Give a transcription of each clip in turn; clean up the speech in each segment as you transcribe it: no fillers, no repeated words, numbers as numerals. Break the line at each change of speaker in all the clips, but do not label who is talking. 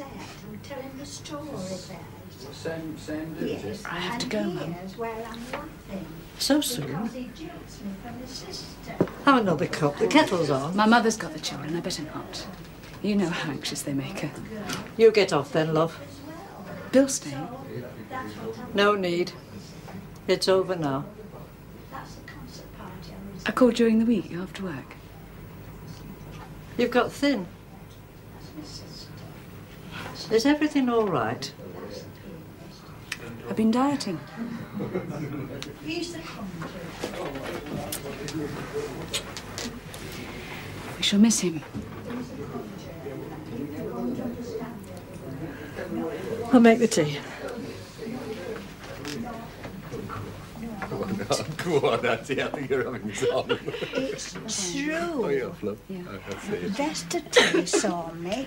set. I'm telling the story there.
Same duty.
Yes,
I have to go, Mum.
here's where I'm laughing.
So soon?
Because he jilts me from his sister.
Have another cup. The kettle's on.
My mother's got the children. I better not. You know how anxious they make her.
You get off then, love.
Bill staying?
No need. It's over now.
That's the concert party
I called during the week after work.
You've got thin. Is everything all right?
I've been dieting.
He's the conjurer.
We shall miss him.
I'll make the tea.
Go on, Auntie. I think you're having some.
It's true.
Oh, yeah, Flo.
Yeah.
I see it.
Vesta T saw me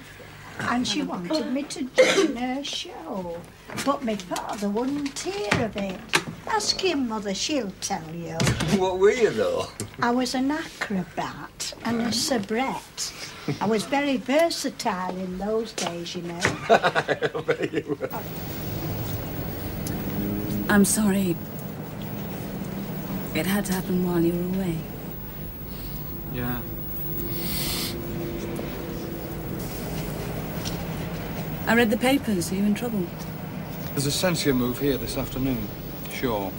and she wanted me to join her show. But my father wouldn't hear of it. Ask your mother, she'll tell you.
What were you, though?
I was an acrobat and a soubrette. I was very versatile in those days, you know.
I bet you were.
I'm sorry. It had to happen while you were away.
Yeah.
I read the papers. Are you in trouble?
There's a censure move here this afternoon. Sure.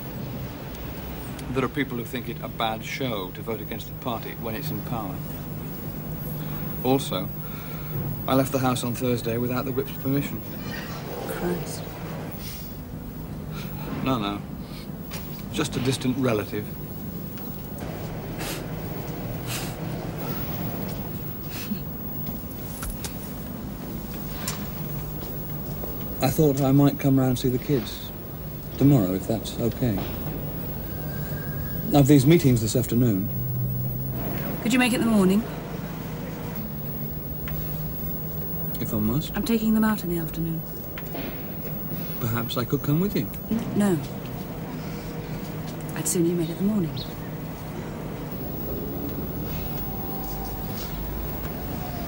There are people who think it a bad show to vote against the party when it's in power. Also, I left the house on Thursday without the whip's permission.
Christ.
No. Just a distant relative. I thought I might come round and see the kids tomorrow, if that's okay. I've these meetings this afternoon.
Could you make it in the morning?
If I must.
I'm taking them out in the afternoon.
Perhaps I could come with you.
No. I'd sooner you made it in the morning.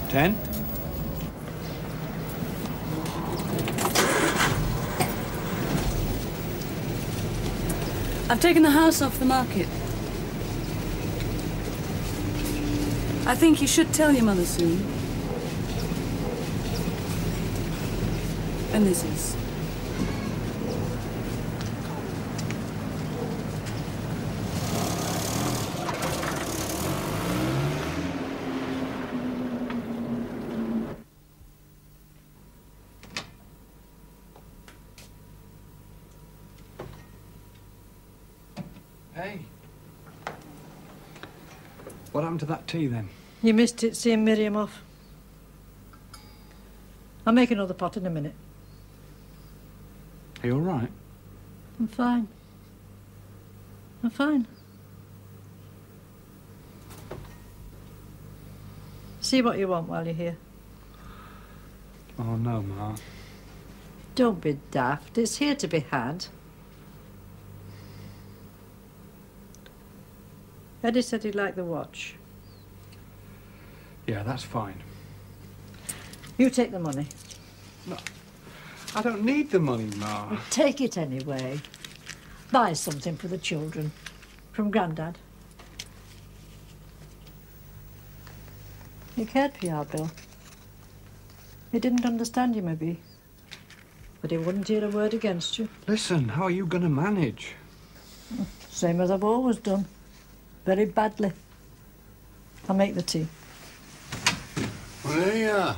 Ten?
I've taken the house off the market. I think you should tell your mother soon. And this is.
Hey. What happened to that tea, then?
You missed it seeing Miriam off. I'll make another pot in a minute.
Are you all right?
I'm fine. I'm fine. See what you want while you're here.
Oh, no, Ma.
Don't be daft. It's here to be had. Eddie said he'd like the watch.
Yeah, that's fine.
You take the money.
No, I don't need the money, Ma.
Take it anyway. Buy something for the children. From Grandad. He cared for you, Bill. He didn't understand you, maybe. But he wouldn't hear a word against you.
Listen, how are you going to manage?
Same as I've always done. Very badly. I'll make the tea.
Well, there you are.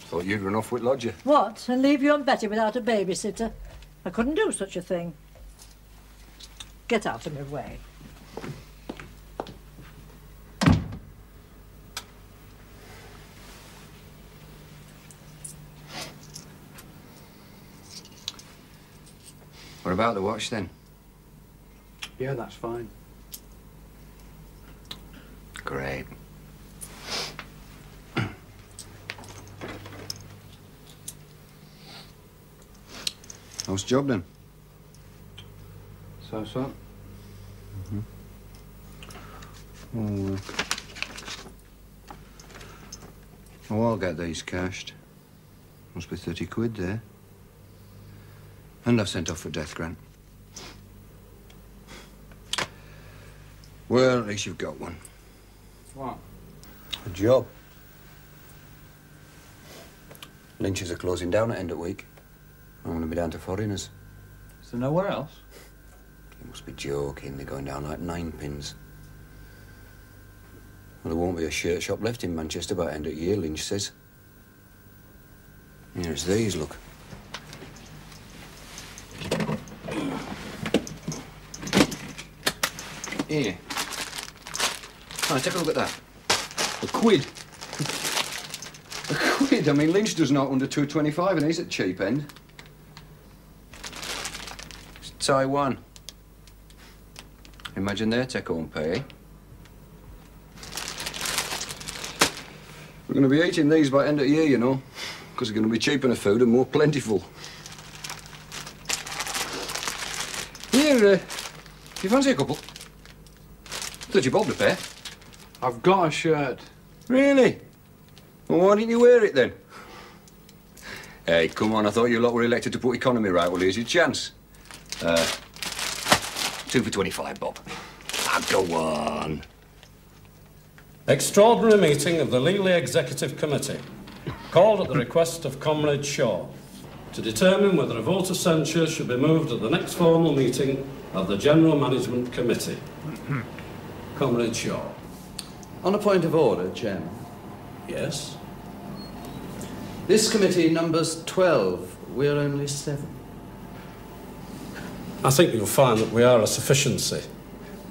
Thought you'd run off with Lodger.
What? And leave you and Betty without a babysitter? I couldn't do such a thing. Get out of my way.
What about the watch, then?
Yeah, that's fine.
Great. How's the job, then?
So.
Oh, I'll get these cashed. Must be 30 quid there. And I've sent off for a death grant. Well, at least you've got one.
What?
A job. Lynch's are closing down at end of week. I'm going to be down to foreigners.
Is there nowhere else?
You must be joking. They're going down like 9 pins. Well, there won't be a shirt shop left in Manchester by end of year, Lynch says. Here's these, look. Here. Oh, take a look at that. A quid. A quid? I mean, Lynch does not under 2.25 and he's at cheap end. It's Taiwan. Imagine their take-home pay. We're going to be eating these by end of year, you know, because they're going to be cheaper in food and more plentiful. Here, do you fancy a couple? Thought you bobbed a pair.
I've got a shirt.
Really? Well, why didn't you wear it then? Hey, come on, I thought you lot were elected to put economy right. Well, here's your chance. 2 for 25, Bob. Ah, go on.
Extraordinary meeting of the Legally Executive Committee, called at the request of Comrade Shaw, to determine whether a vote of censure should be moved at the next formal meeting of the General Management Committee. Comrade Shaw.
On a point of order, Chairman.
Yes?
This committee numbers 12. We're only 7.
I think you'll find that we are a sufficiency.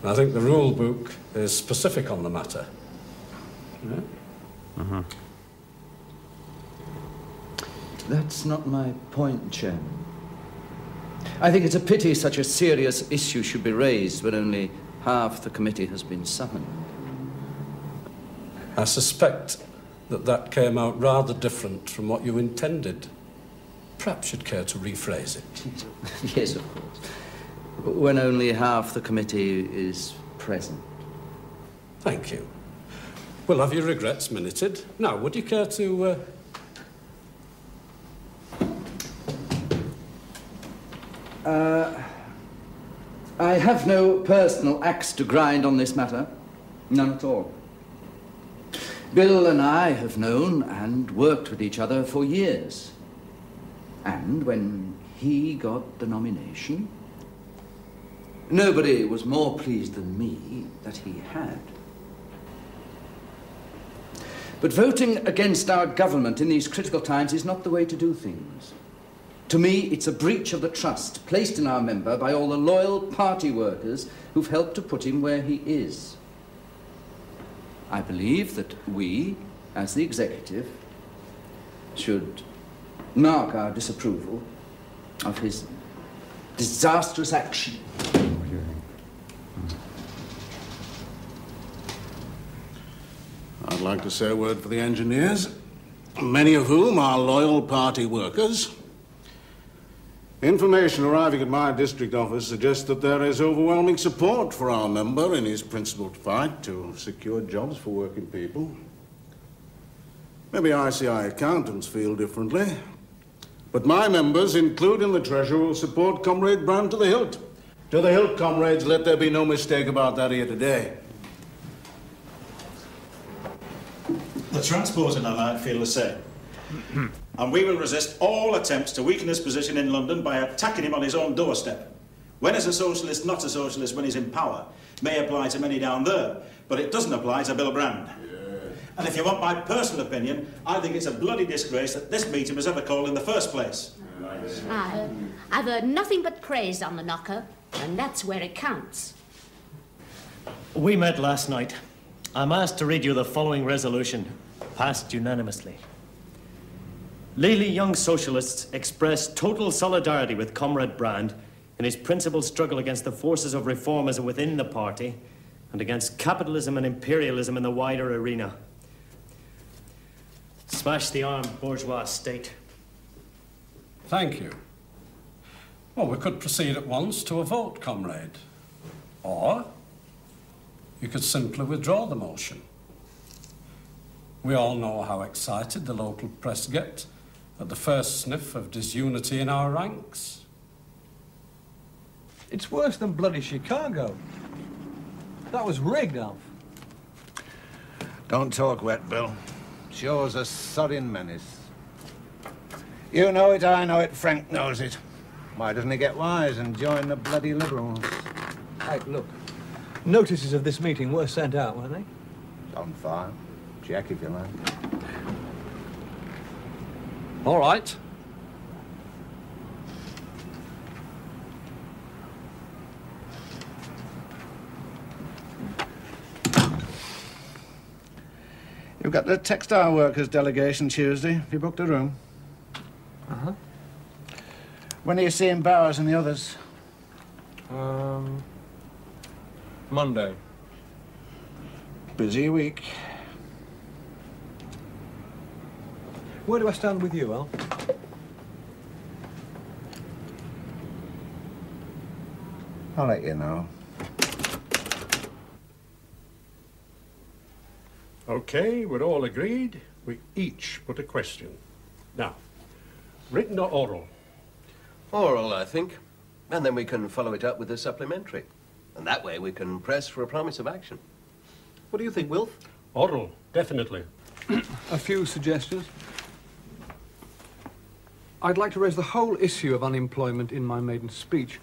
I think the rule book is specific on the matter. Yeah?
That's not my point, Chairman. I think it's a pity such a serious issue should be raised when only half the committee has been summoned.
I suspect that that came out rather different from what you intended. Perhaps you'd care to rephrase it.
Yes, of course. When only half the committee is present.
Thank you. We'll have your regrets minuted. Now, would you care to...
I have no personal axe to grind on this matter. None at all. Bill and I have known and worked with each other for years. And when he got the nomination, nobody was more pleased than me that he had. But voting against our government in these critical times is not the way to do things. To me, it's a breach of the trust placed in our member by all the loyal party workers who've helped to put him where he is. I believe that we, as the executive, should mark our disapproval of his disastrous action.
I'd like to say a word for the engineers, many of whom are loyal party workers. Information arriving at my district office suggests that there is overwhelming support for our member in his principled fight to secure jobs for working people. Maybe ICI accountants feel differently, but my members, including the treasurer, will support Comrade Brand to the hilt. To the hilt, comrades, let there be no mistake about that here today.
The Transport and Allied feel the same. And we will resist all attempts to weaken his position in London by attacking him on his own doorstep. When is a socialist not a socialist when he's in power may apply to many down there, but it doesn't apply to Bill Brand. Yeah. And if you want my personal opinion, I think it's a bloody disgrace that this meeting was ever called in the first place.
I've heard nothing but praise on the knocker, and that's where it counts.
We met last night. I'm asked to read you the following resolution, passed unanimously. Lely Young Socialists express total solidarity with Comrade Brand in his principled struggle against the forces of reformism within the party and against capitalism and imperialism in the wider arena. Smash the armed bourgeois state.
Thank you. Well, we could proceed at once to a vote, comrade. Or you could simply withdraw the motion. We all know how excited the local press get at the first sniff of disunity in our ranks.
It's worse than bloody Chicago. That was rigged, Alf.
Don't talk wet, Bill. Shaw's a sodding menace. You know it, I know it, Frank knows it. Why doesn't he get wise and join the bloody Liberals?
Hey, look. Notices of this meeting were sent out, weren't they?
On file. Check if you like.
All right.
You've got the textile workers delegation Tuesday. Have you booked a room?
Uh-huh.
When are you seeing Bowers and the others?
Monday.
Busy week.
Where do I stand with you, Al?
I'll let you know.
Okay, we're all agreed. We each put a question. Now, written or oral?
Oral, I think. And then we can follow it up with a supplementary. And that way we can press for a promise of action. What do you think, Wilf?
Oral, definitely.
A few suggestions. I'd like to raise the whole issue of unemployment in my maiden speech.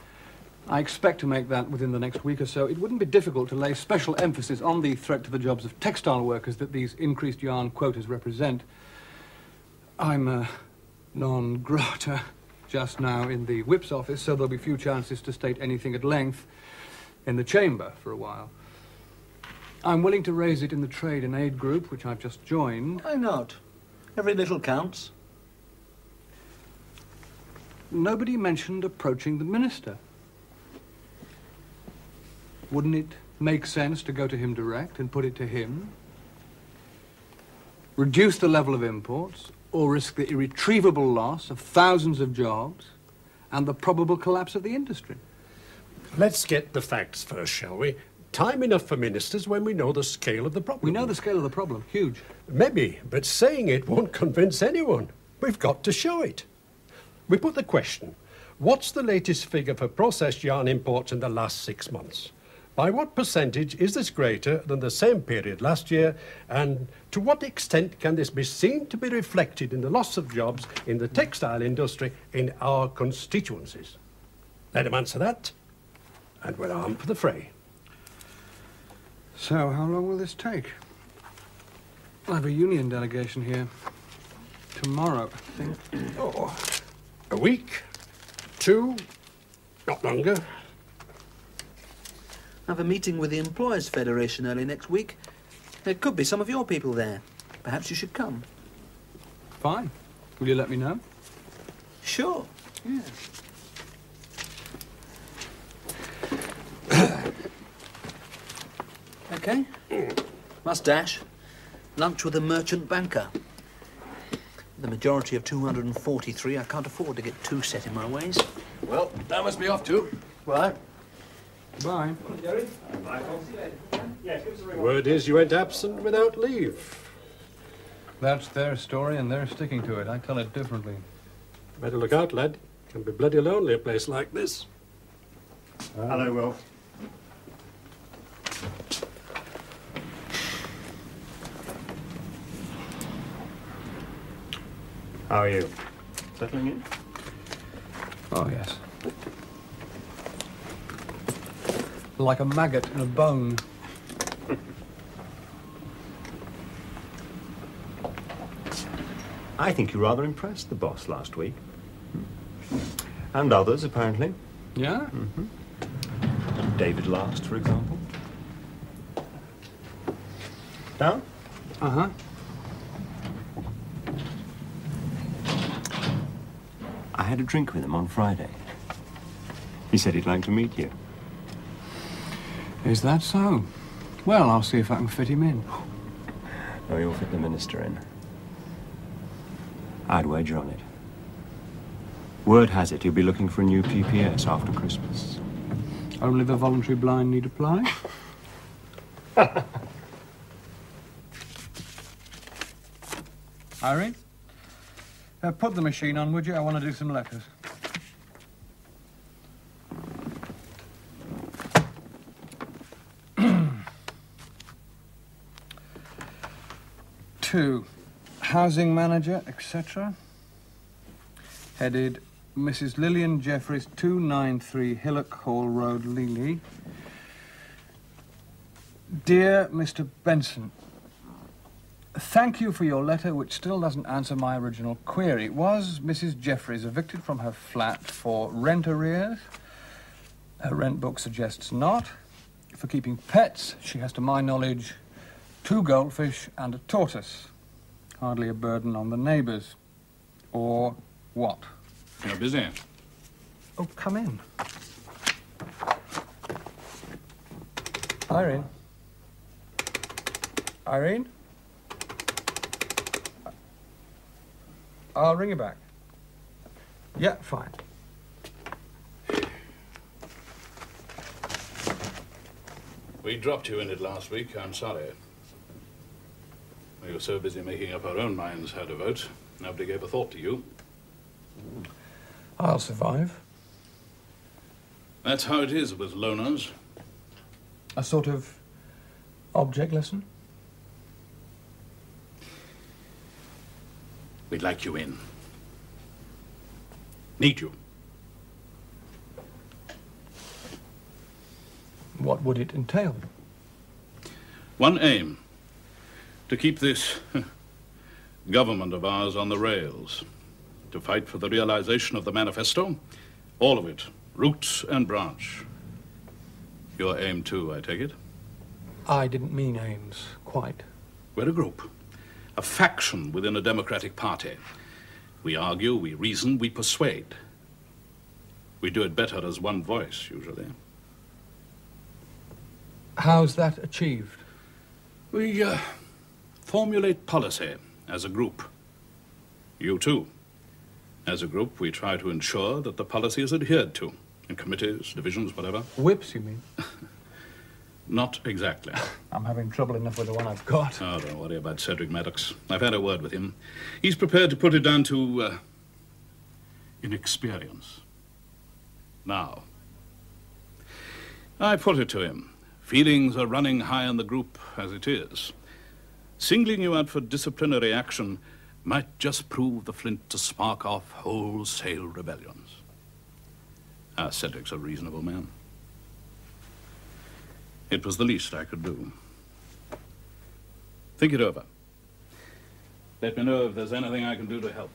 I expect to make that within the next week or so. It wouldn't be difficult to lay special emphasis on the threat to the jobs of textile workers that these increased yarn quotas represent. I'm a non grata just now in the whip's office, so there'll be few chances to state anything at length in the chamber for a while. I'm willing to raise it in the trade and aid group, which I've just joined.
Why not? Every little counts.
Nobody mentioned approaching the minister. Wouldn't it make sense to go to him direct and put it to him? Reduce the level of imports, or risk the irretrievable loss of thousands of jobs and the probable collapse of the industry?
Let's get the facts first, shall we? Time enough for ministers when we know the scale of the problem.
We know the scale of the problem. Huge.
Maybe, but saying it won't convince anyone. We've got to show it. We put the question, what's the latest figure for processed yarn imports in the last 6 months? By what percentage is this greater than the same period last year, and to what extent can this be seen to be reflected in the loss of jobs in the textile industry in our constituencies? Let them answer that, and we're armed for the fray.
So, how long will this take? I have a union delegation here tomorrow, I think.
Oh, a week, 2, not longer.
I have a meeting with the Employers' Federation early next week. There could be some of your people there. Perhaps you should come.
Fine. Will you let me know?
Sure. Yeah. Okay. Must dash. Lunch with a merchant banker. The majority of 243, I can't afford to get too set in my ways.
Well, that must be off too.
Right.
Bye.
Word is you went absent without leave.
That's their story, and they're sticking to it. I tell it differently.
Better look out, lad. Can be bloody lonely, a place like this.
Hello, Will.
How are you? Settling in?
Oh, yes. Like a maggot in a bone.
I think you rather impressed the boss last week. And others, apparently.
Yeah?
Mm-hmm. David Last, for example. Down?
Uh-huh.
I had a drink with him on Friday. He said he'd like to meet you.
Is that so? Well, I'll see if I can fit him in.
No, you'll fit the minister in. I'd wager on it. Word has it he'll be looking for a new PPS after Christmas.
Only the voluntary blind need apply? Irene? Put the machine on, would you? I want to do some letters. To housing manager, etc. Headed Mrs. Lillian Jeffries, 293 Hillock Hall Road, Lely. Dear Mr. Benson, thank you for your letter, which still doesn't answer my original query. Was Mrs. Jeffries evicted from her flat for rent arrears? Her rent book suggests not. For keeping pets, she has, to my knowledge, 2 goldfish and a tortoise. Hardly a burden on the neighbours. Or what?
You're busy.
Oh, come in. Irene? Irene? I'll ring you back. Yeah, fine.
We dropped you in it last week. I'm sorry. We were so busy making up our own minds how to vote, nobody gave a thought to you.
I'll survive.
That's how it is with loners.
A sort of object lesson?
We'd like you in. Need you.
What would it entail?
One aim. To keep this government of ours on the rails. To fight for the realization of the manifesto. All of it. Root and branch. Your aim too, I take it?
I didn't mean aims, quite.
We're a group. A faction within a democratic party. We argue, we reason, we persuade. We do it better as one voice, usually.
How's that achieved?
We formulate policy as a group. You too. As a group, we try to ensure that the policy is adhered to. In committees, divisions, whatever.
Whips, you mean?
Not exactly.
I'm having trouble enough with the one I've got.
Oh, don't worry about Cedric Maddox. I've had a word with him. He's prepared to put it down to inexperience. Now, I put it to him. Feelings are running high in the group as it is. Singling you out for disciplinary action might just prove the flint to spark off wholesale rebellions. Cedric's a reasonable man. It was the least I could do. Think it over. Let me know if there's anything I can do to help.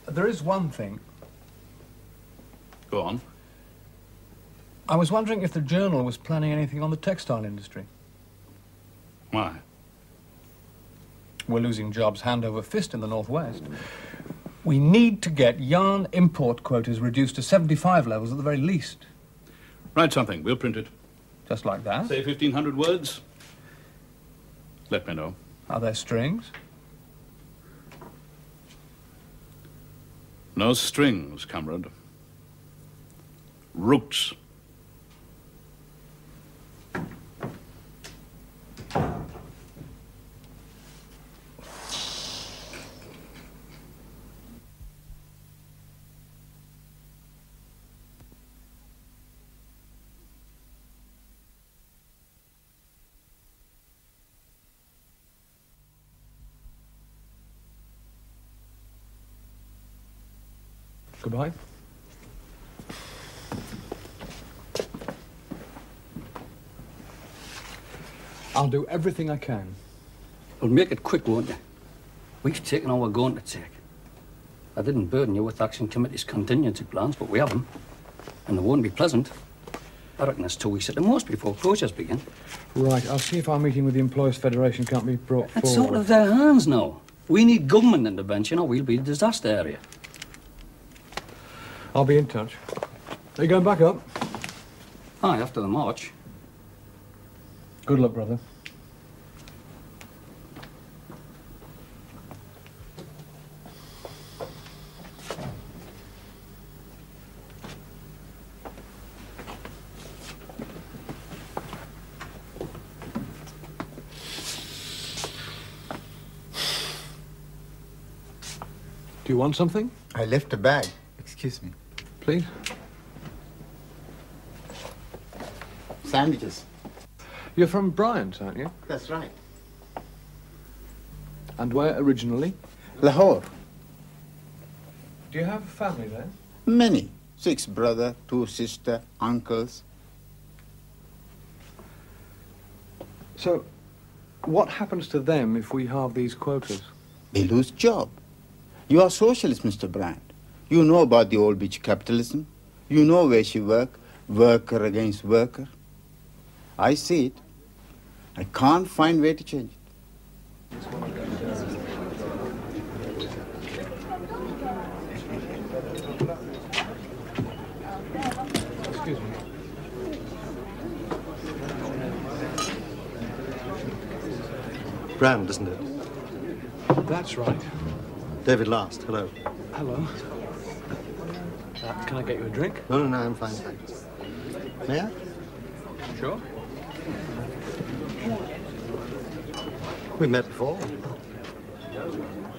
There is one thing.
Go on.
I was wondering if the Journal was planning anything on the textile industry.
Why?
We're losing jobs hand over fist in the Northwest. We need to get yarn import quotas reduced to 75 levels at the very least.
Write something. We'll print it.
Just like that?
Say 1,500 words. Let me know.
Are there strings?
No strings, comrade. Roots.
Goodbye. I'll do everything I can.
Well, make it quick, won't you? We've taken all we're going to take. I didn't burden you with Action Committee's contingency plans, but we have them. And they won't be pleasant. I reckon it's 2 weeks at the most before closures begin.
Right, I'll see if our meeting with the Employers' Federation can't be brought forward.
It's out of their hands now. We need government intervention or we'll be a disaster area.
I'll be in touch. Are you going back up?
Aye, after the march.
Good luck, brother. Do you want something?
I left a bag. Excuse me.
Please.
Sandwiches.
You're from Bryant, aren't you?
That's right.
And where originally?
Lahore.
Do you have a family there?
Many. 6 brothers, 2 sisters, uncles.
So, what happens to them if we halve these quotas?
They lose job. You are socialist, Mr. Brand. You know about the old bitch capitalism. You know where she work, worker against worker. I see it. I can't find way to change it.
Excuse me.
Brand, isn't it?
That's right.
David Last, hello.
Hello. Can I get you a drink?
No, I'm fine, thanks. May I?
Sure.
We met before,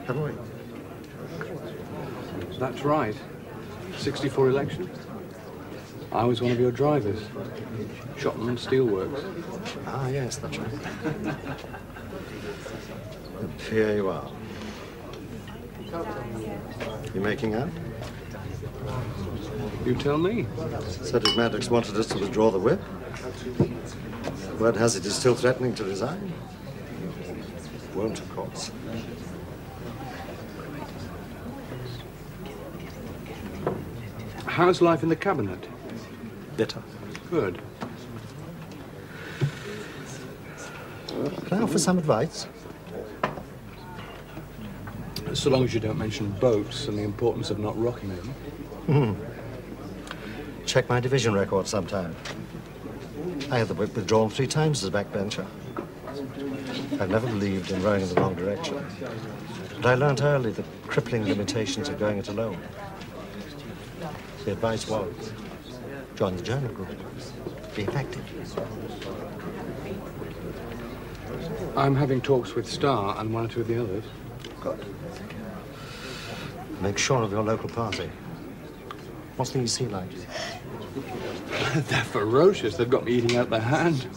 haven't we?
That's right. 64 election. I was one of your drivers. Shotland Steelworks.
Ah, yes, that's right. And here you are. You making out?
You tell me.
Cedric Maddox wanted us to withdraw the whip. Word has it he's still threatening to resign. Won't, of course.
How's life in the cabinet?
Bitter.
Good.
Can I offer some advice?
So long as you don't mention boats and the importance of not rocking them.
Check my division record sometime. I had the whip withdrawn 3 times as a backbencher. I've never believed in rowing in the wrong direction. But I learned early the crippling limitations of going it alone. The advice was, join the journal group. Be effective.
I'm having talks with Starr and 1 or 2 of the others.
Good. Make sure of your local party. What's the EC like?
They're ferocious. They've got me eating out their hand.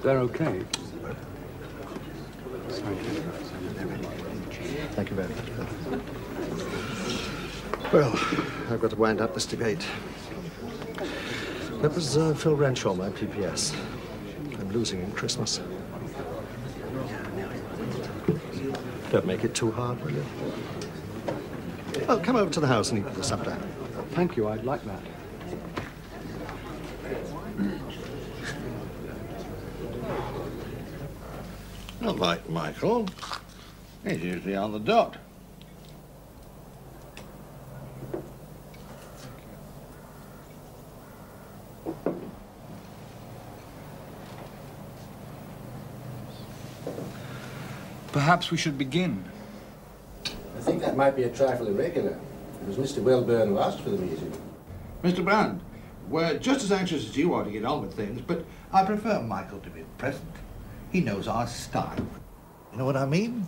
They're okay.
Thank you very much. Well, I've got to wind up this debate. That was Phil Renshaw, my PPS. I'm losing him Christmas. Don't make it too hard, will you? Well, come over to the house and eat the supper.
Thank you, I'd like that.
Not like Michael. He's usually on the dot.
Perhaps we should begin.
I think that might be a trifle irregular. It was Mr. Welburn who asked for the meeting.
Mr. Brand, we're just as anxious as you are to get on with things, but I prefer Michael to be present. He knows our style. You know what I mean?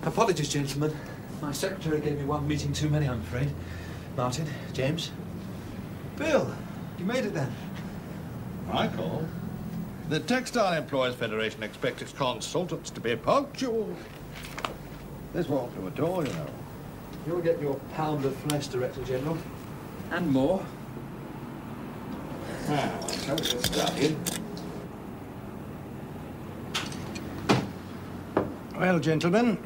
Apologies, gentlemen. My secretary gave me 1 meeting too many, I'm afraid. Martin, James. Bill, you made it then.
Michael? The Textile Employers Federation expects its consultants to be punctual. This walk through a door, you know.
You'll get your pound of flesh, Director General. And more.
Now, so we'll get started.
Well, gentlemen,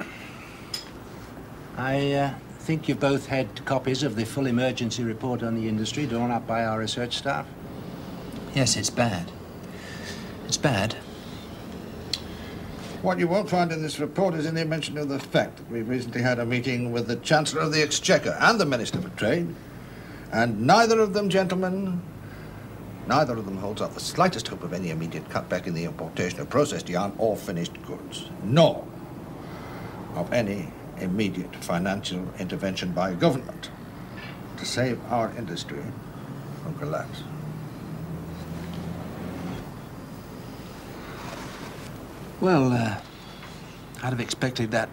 I think you've both had copies of the full emergency report on the industry drawn up by our research staff.
Yes, it's bad. It's bad.
What you won't find in this report is any mention of the fact that we've recently had a meeting with the Chancellor of the Exchequer and the Minister for Trade, and neither of them, gentlemen, neither of them holds out the slightest hope of any immediate cutback in the importation of processed yarn or finished goods, nor of any immediate financial intervention by government to save our industry from collapse.
Well, I'd have expected that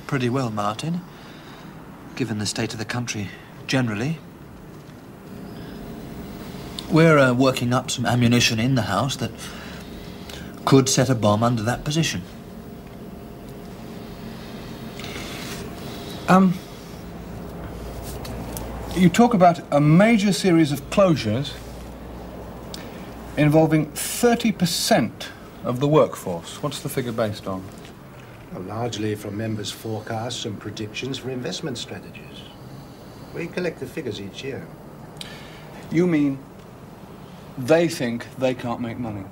pretty well, Martin, given the state of the country generally. We're working up some ammunition in the house that could set a bomb under that position.
You talk about a major series of closures involving 30% of the workforce. What's the figure based on?
Well, largely from members' forecasts and predictions for investment strategies. We collect the figures each year.
You mean they think they can't make money?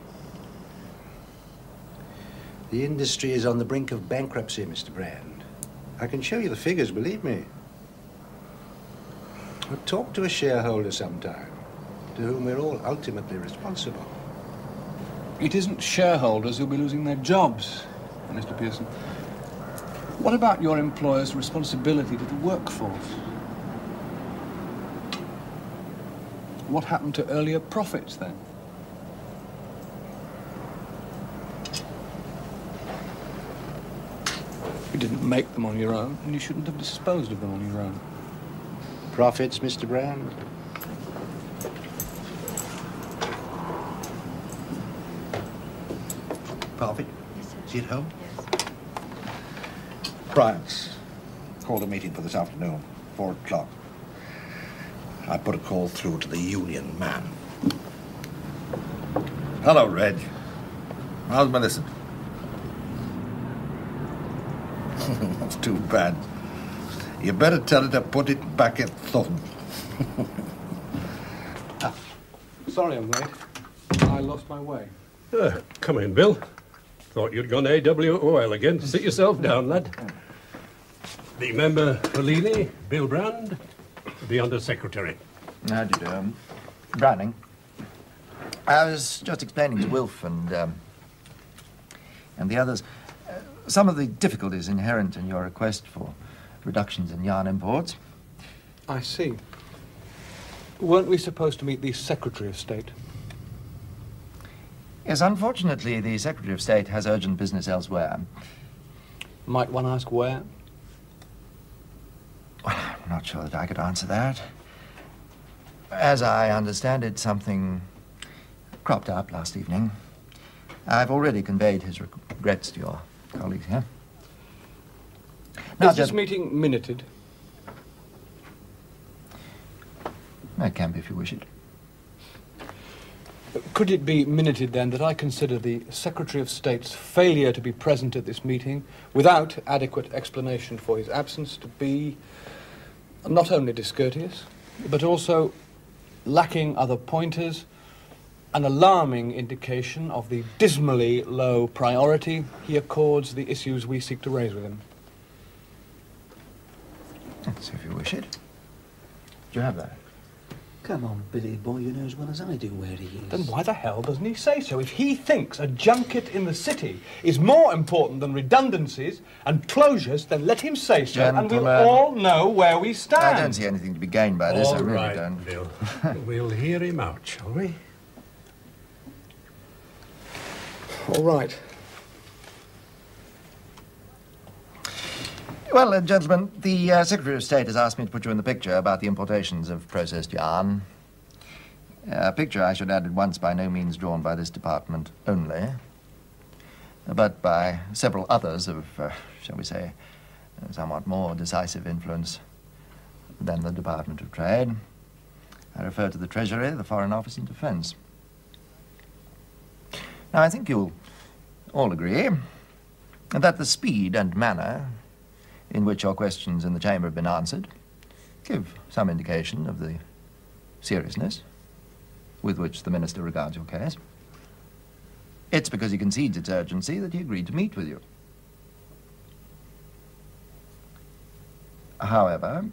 The industry is on the brink of bankruptcy, Mr. Brand. I can show you the figures, believe me. I'll talk to a shareholder sometime, to whom we're all ultimately responsible.
It isn't shareholders who'll be losing their jobs, Mr. Pearson. What about your employer's responsibility to the workforce? What happened to earlier profits, then? You didn't make them on your own, and you shouldn't have disposed of them on your own.
Profits, Mr. Brand? Profit? Yes, is he at home? Yes.
Bryant's called a meeting for this afternoon, 4 o'clock. I put a call through to the union man. Hello, Reg. How's Millicent? That's too bad. You better tell her to put it back at Thornton.
Sorry I'm late. I lost my way.
Come in, Bill. Thought you'd gone AWOL again. Sit yourself down, lad. The member for Leeley, Bill Brand, the Under-Secretary.
How do you do? Browning. I was just explaining to Wilf and the others some of the difficulties inherent in your request for reductions in yarn imports.
I see. Weren't we supposed to meet the Secretary of State?
Yes, unfortunately, the Secretary of State has urgent business elsewhere.
Might one ask where?
Well, I'm not sure that I could answer that. As I understand it, something cropped up last evening. I've already conveyed his regrets to your colleagues here.
Is this meeting minuted?
It can be if you wish it.
Could it be minuted, then, that I consider the Secretary of State's failure to be present at this meeting without adequate explanation for his absence to be not only discourteous, but also lacking other pointers, an alarming indication of the dismally low priority he accords the issues we seek to raise with him?
So if you wish it. Do you have that?
Come on, Billy boy, you know as well as I do where he is.
Then why the hell doesn't he say so? If he thinks a junket in the city is more important than redundancies and closures, then let him say so, and we'll all know where we stand.
I don't see anything to be gained by this, I really
All right,
don't.
Bill. We'll hear him out, shall we?
All right.
Well, gentlemen, the Secretary of State has asked me to put you in the picture about the importations of processed yarn. A picture, I should add at once, by no means drawn by this department only, but by several others of, shall we say, somewhat more decisive influence than the Department of Trade. I refer to the Treasury, the Foreign Office, and Defence. Now, I think you'll all agree that the speed and manner in which your questions in the chamber have been answered give some indication of the seriousness with which the Minister regards your case. It's because he concedes its urgency that he agreed to meet with you. However,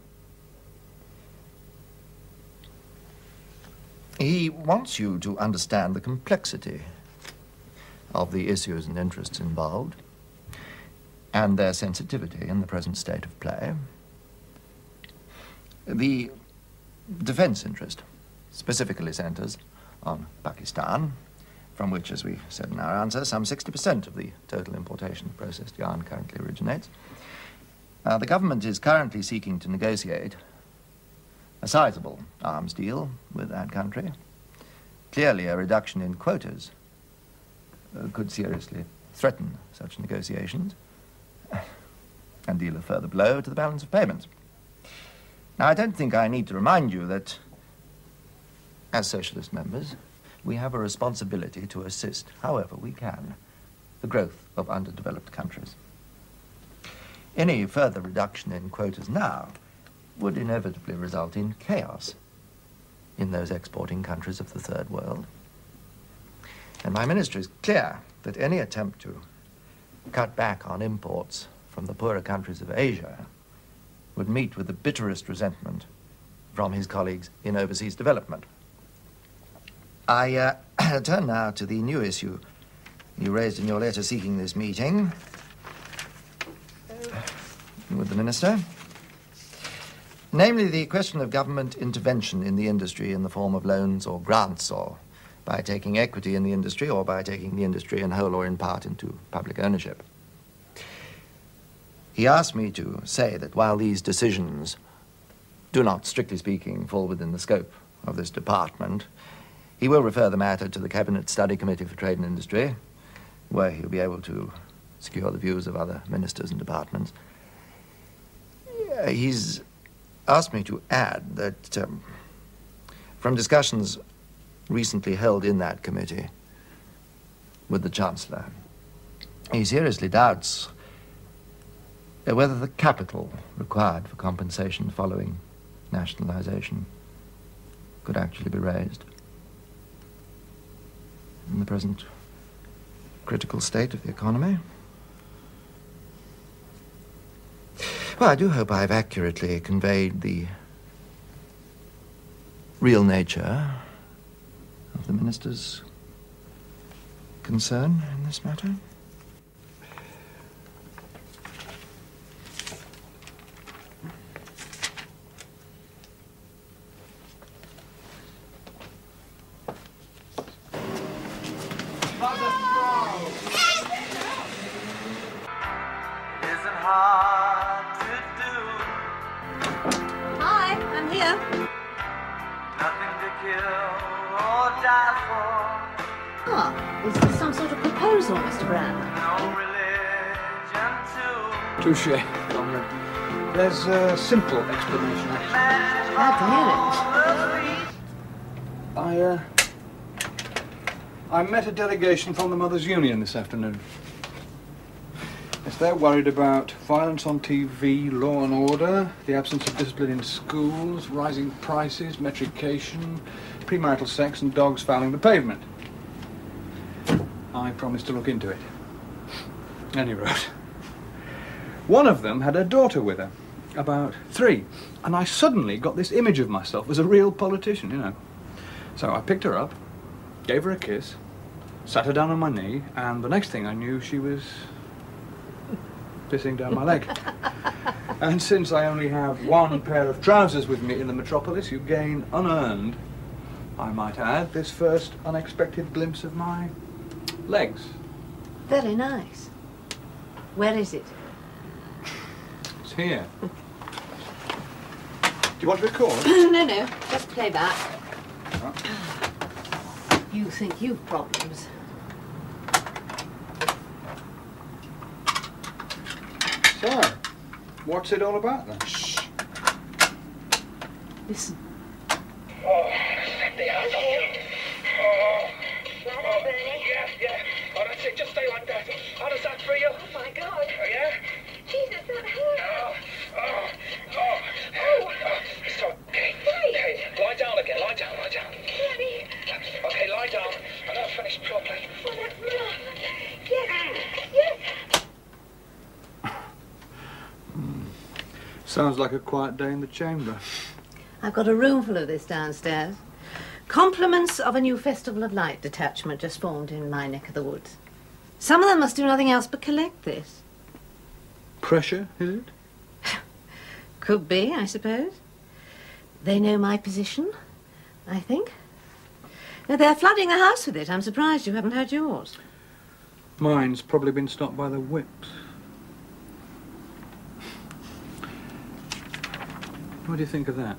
he wants you to understand the complexity of the issues and interests involved and their sensitivity in the present state of play. The defense interest specifically centers on Pakistan, from which, as we said in our answer, some 60% of the total importation of processed yarn currently originates. The government is currently seeking to negotiate a sizable arms deal with that country. Clearly, a reduction in quotas could seriously threaten such negotiations and deal a further blow to the balance of payments. Now, I don't think I need to remind you that, as socialist members, we have a responsibility to assist, however we can, the growth of underdeveloped countries. Any further reduction in quotas now would inevitably result in chaos in those exporting countries of the Third World. And my ministry is clear that any attempt to cut back on imports from the poorer countries of Asia would meet with the bitterest resentment from his colleagues in overseas development. I turn now to the new issue you raised in your letter seeking this meeting with the Minister, namely the question of government intervention in the industry in the form of loans or grants, or by taking equity in the industry, or by taking the industry in whole or in part into public ownership. He asked me to say that while these decisions do not, strictly speaking, fall within the scope of this department, he will refer the matter to the Cabinet Study Committee for Trade and Industry, where he'll be able to secure the views of other ministers and departments. He's asked me to add that from discussions recently held in that committee with the Chancellor, he seriously doubts whether the capital required for compensation following nationalization could actually be raised in the present critical state of the economy. Well, I do hope I've accurately conveyed the real nature of the Minister's concern in this matter.
Hi, I'm here. Ah, is this some sort of proposal, Mr. Brand?
Touché, comrade. There's a simple explanation, actually.
Glad to hear it.
I met a delegation from the Mothers' Union this afternoon. Yes, they're worried about violence on TV, law and order, the absence of discipline in schools, rising prices, metrication, premarital sex and dogs fouling the pavement. I promised to look into it. And he wrote. One of them had a daughter with her, about 3, and I suddenly got this image of myself as a real politician, you know. So I picked her up, gave her a kiss, sat her down on my knee, and the next thing I knew, she was pissing down my leg. And since I only have one pair of trousers with me in the metropolis, you gain unearned, I might add, this first unexpected glimpse of my legs.
Very nice. Where is it?
It's here. Do you want to record?
No, just play back. You think you've problems.
So, what's it all about then?
Shh. Listen.
Oh, let the ass off you. Oh. Yeah. Oh, that's it. Just stay like that. How does that feel?
Oh, my God.
Oh, yeah?
Jesus, that hurt.
It's okay.
Hey.
Hey, lie down again. Lie down.
Daddy.
Okay, lie down. And I'll finish properly.
Oh, that's wrong. Yes.
Sounds like a quiet day in the chamber.
I've got a room full of this downstairs. Compliments of a new Festival of Light detachment just formed in my neck of the woods. Some of them must do nothing else but collect this.
Pressure, is it?
Could be, I suppose. They know my position, I think. Now, they're flooding the house with it. I'm surprised you haven't had yours.
Mine's probably been stopped by the whips. What do you think of that?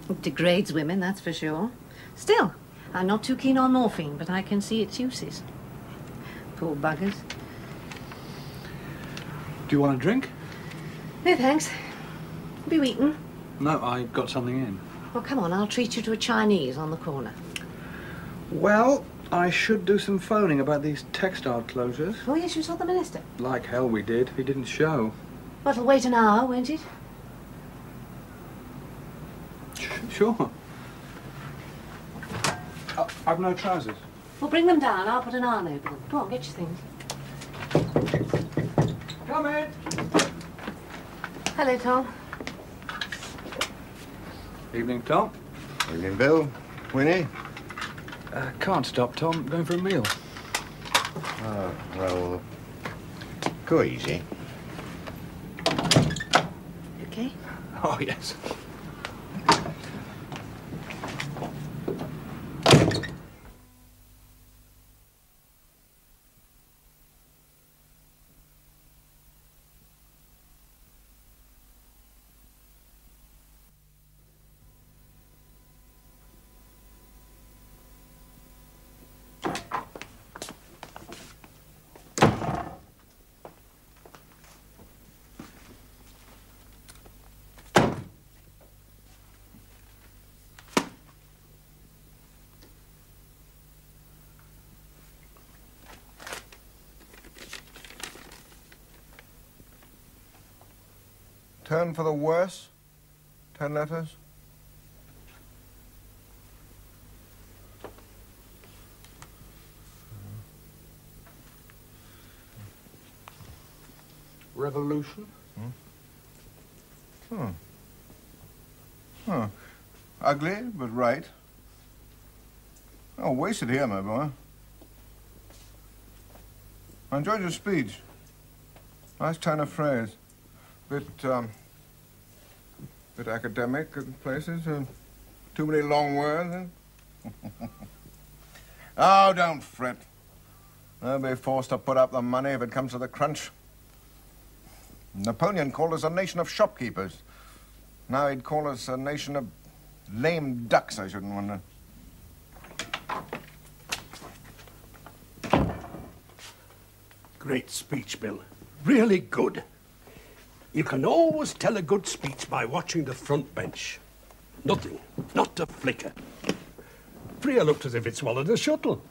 It degrades women, that's for sure. Still, I'm not too keen on morphine, but I can see its uses. Poor buggers.
Do you want a drink?
No, thanks. Have you eaten?
No, I got something in.
Well, come on, I'll treat you to a Chinese on the corner.
Well, I should do some phoning about these textile closures.
Oh, yes, you saw the minister.
Like hell we did. He didn't show.
Well, it'll wait an hour, won't it?
Sure. I've no trousers.
Well, bring them down. I'll put an arm over them. Go on, get your things.
Come in.
Hello, Tom.
Evening, Tom.
Evening, Bill. Winnie?
Can't stop, Tom. Going for a meal.
Oh, well, go easy.
Okay.
Oh, yes.
Turn for the worse? 10 letters?
Revolution?
Ugly, but right. Oh, wasted here, my boy. I enjoyed your speech. Nice turn of phrase. Bit academic in places. Too many long words. Oh, don't fret. They'll be forced to put up the money if it comes to the crunch. Napoleon called us a nation of shopkeepers. Now he'd call us a nation of lame ducks, I shouldn't wonder.
Great speech, Bill. Really good. You can always tell a good speech by watching the front bench. Nothing. Not a flicker. Freya looked as if it swallowed a shuttle.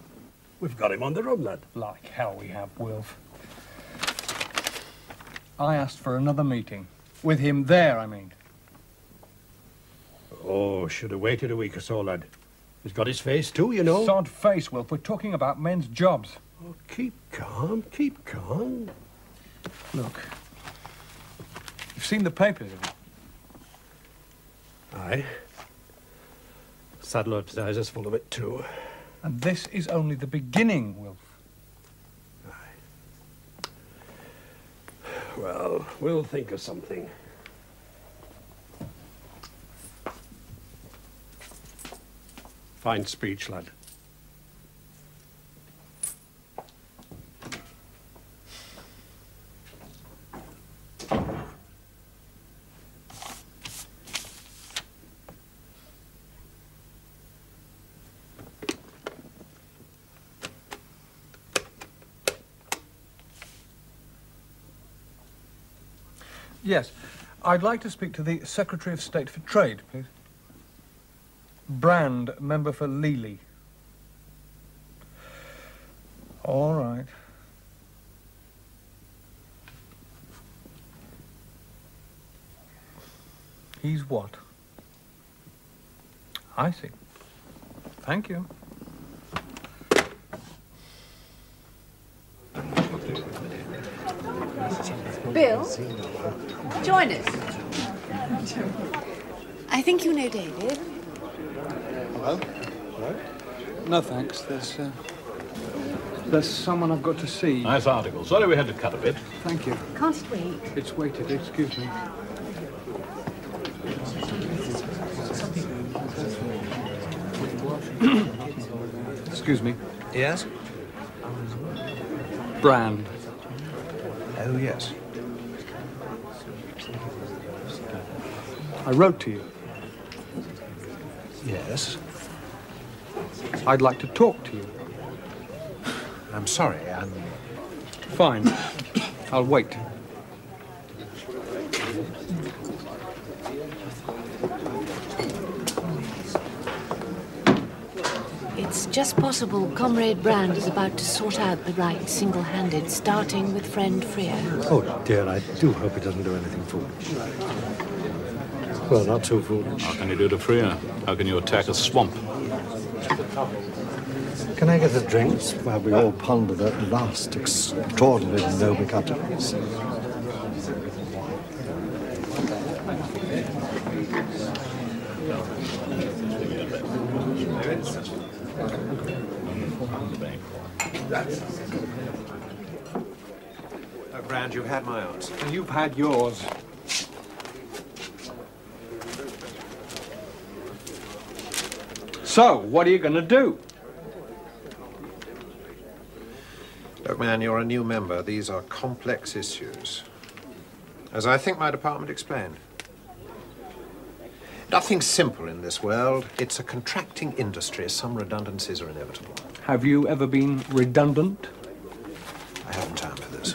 We've got him on the run, lad.
Like hell we have, Wilf. I asked for another meeting. With him there, I mean.
Oh, should have waited a week or so, lad. He's got his face too, you know.
Sod face, Wilf. We're talking about men's jobs.
Oh, keep calm, keep calm.
Look. You've seen the papers, have you?
Aye. Saddler advertiser's full of it too.
And this is only the beginning, Wilf.
Well, we'll think of something. Fine speech, lad.
Yes. I'd like to speak to the Secretary of State for Trade, please. Brand, member for Lely. All right. He's what? I see. Thank you.
Bill, join us. I think you know David.
Hello? No, thanks. There's someone I've got to see.
Nice article. Sorry we had to cut a bit.
Thank you.
Can't it wait?
It's weighted. Excuse me. Excuse me.
Yes?
Brand.
Oh, yes.
I wrote to you.
Yes?
I'd like to talk to you.
I'm sorry, I'm...
Fine. I'll wait.
It's just possible Comrade Brand is about to sort out the right single-handed, starting with friend Freer.
Oh, dear, I do hope he doesn't do anything foolish. Well, not too foolish.
How can you do to Freer? How can you attack a swamp?
Can I get the drinks while we all ponder that last extraordinary noble utterance?
Oh, Brand, you've had my answer.
And you've had yours. So, what are you going to do?
Look, man, you're a new member. These are complex issues. As I think my department explained. Nothing simple in this world. It's a contracting industry. Some redundancies are inevitable.
Have you ever been redundant?
I haven't time for this.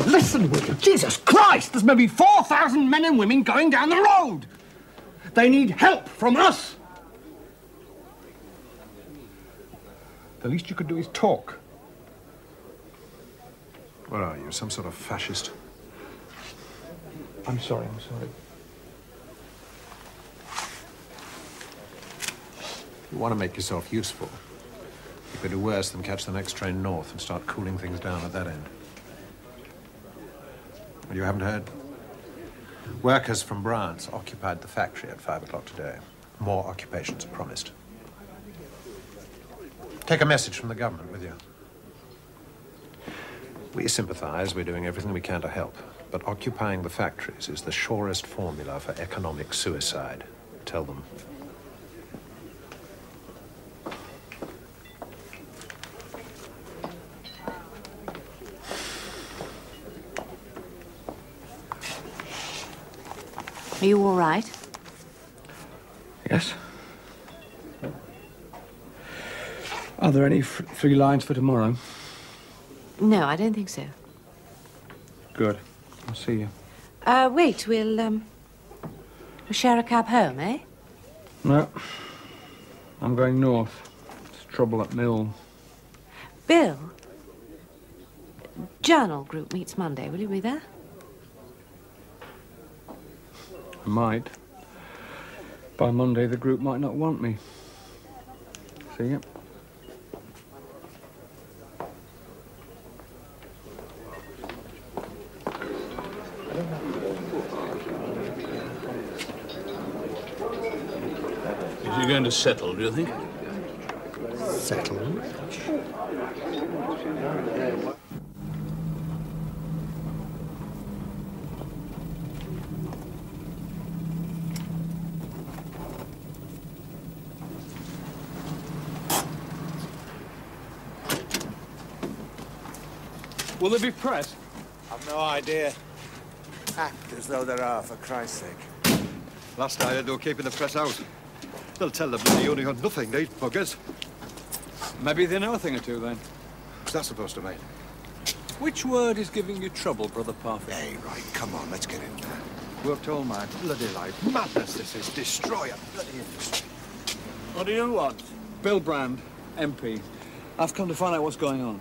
Listen, will you? Jesus Christ! There's maybe 4,000 men and women going down the road! They need help from us! The least you could do is talk.
What are you, some sort of fascist?
I'm sorry, I'm sorry.
You want to make yourself useful. You could do worse than catch the next train north and start cooling things down at that end. Well, you haven't heard? Workers from Brand's occupied the factory at 5 o'clock today. More occupations are promised. Take a message from the government with you. We sympathize. We're doing everything we can to help. But occupying the factories is the surest formula for economic suicide. Tell them.
Are you all right?
Yes. Are there any free lines for tomorrow?
No, I don't think so.
Good. I'll see you.
Wait, we'll share a cab home, eh?
No. I'm going north. It's trouble at Mill.
Bill, Journal group meets Monday. Will you be there?
I might. By Monday, the group might not want me. See you.
Is he going to settle, do you think?
Settle?
Will there be press?
I've no idea. Act as though there are, for Christ's sake.
Last night, they're keeping the press out. They'll tell them they only got nothing, these buggers.
Maybe they know a thing or two, then.
What's that supposed to mean?
Which word is giving you trouble, Brother Parfit?
Hey, right, come on, let's get in there.
Worked all my bloody life. Madness, this is. Destroy a bloody industry.
What do you want?
Bill Brand, MP. I've come to find out what's going on.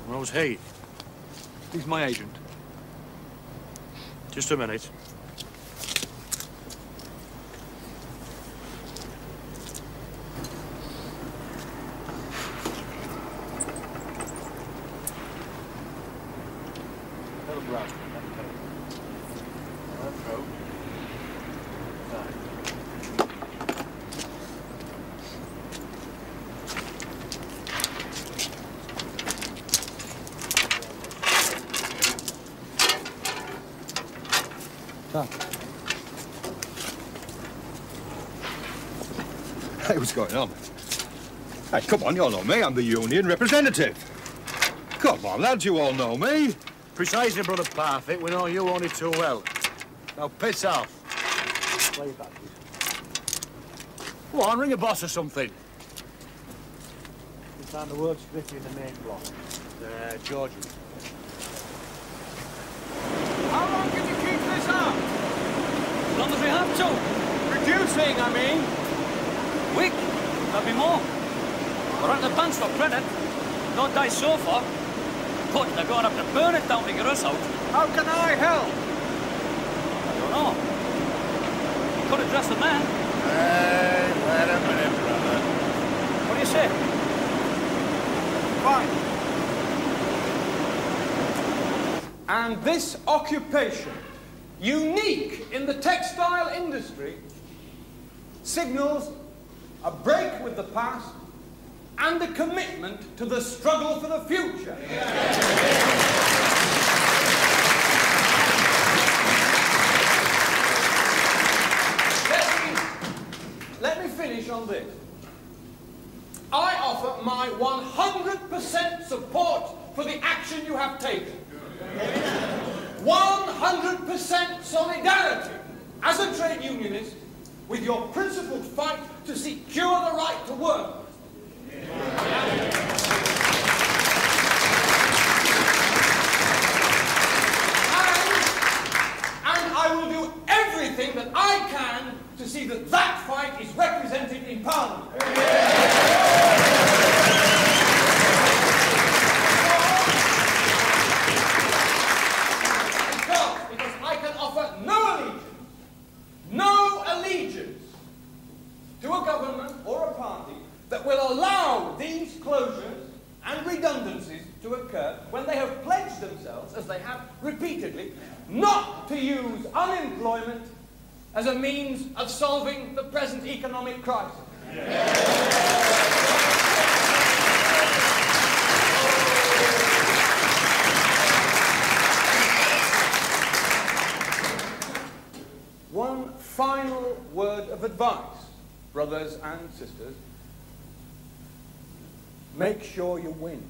Who's he?
He's my agent.
Just a minute.
Hey, what's going on?
Hey, come on, you all know me. I'm the union representative. Come on, lads, you all know me.
Precisely, Brother Parfit. We know you only too well. Now, piss off. Go on, ring a boss or something.
We found the word strictly in the main block. Georgie.
How long can you keep this up? As long as we have to. Reducing, I mean. Week, there'll be more. We're at the banks for credit. No dice so far. But they're going to have to burn it down to get us out. How can I help? I don't know. You could address the man.
Hey, wait a minute, brother.
What do you say?
Fine. And this occupation, unique in the textile industry, signals a break with the past and a commitment to the struggle for the future. Let me finish on this. I offer my 100% support for the action you have taken. 100% solidarity as a trade unionist with your principled fight to secure the right to work. And I will do everything that I can to see that that fight is represented in Parliament. Because I can offer no allegiance to a government or a party that will allow these closures and redundancies to occur when they have pledged themselves, as they have repeatedly, not to use unemployment as a means of solving the present economic crisis. One final word of advice, brothers and sisters. Make sure you win.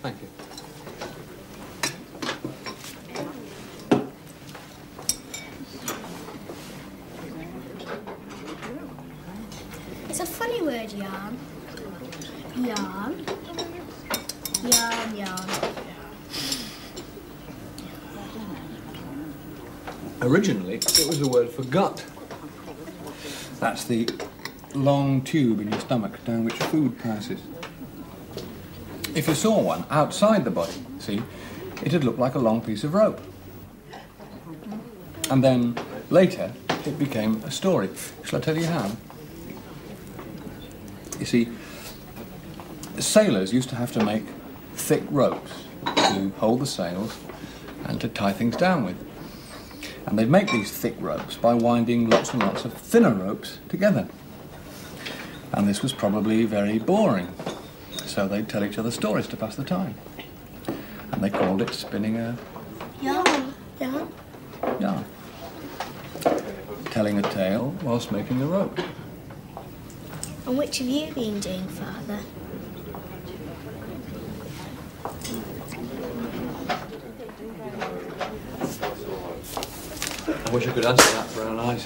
Thank you.
It's a funny word, yarn. Yarn. Yarn, yarn.
Originally, it was the word for gut. That's the long tube in your stomach down which food passes. If you saw one outside the body, see, it'd look like a long piece of rope. And then, later, it became a story. Shall I tell you how? You see, sailors used to have to make thick ropes to hold the sails and to tie things down with. And they'd make these thick ropes by winding lots and lots of thinner ropes together. And this was probably very boring. So they'd tell each other stories to pass the time. And they called it spinning a
Yarn. Yarn.
yarn. Telling a tale whilst making a rope.
And which have you been doing, Father?
I wish I could answer that, Brown Eyes.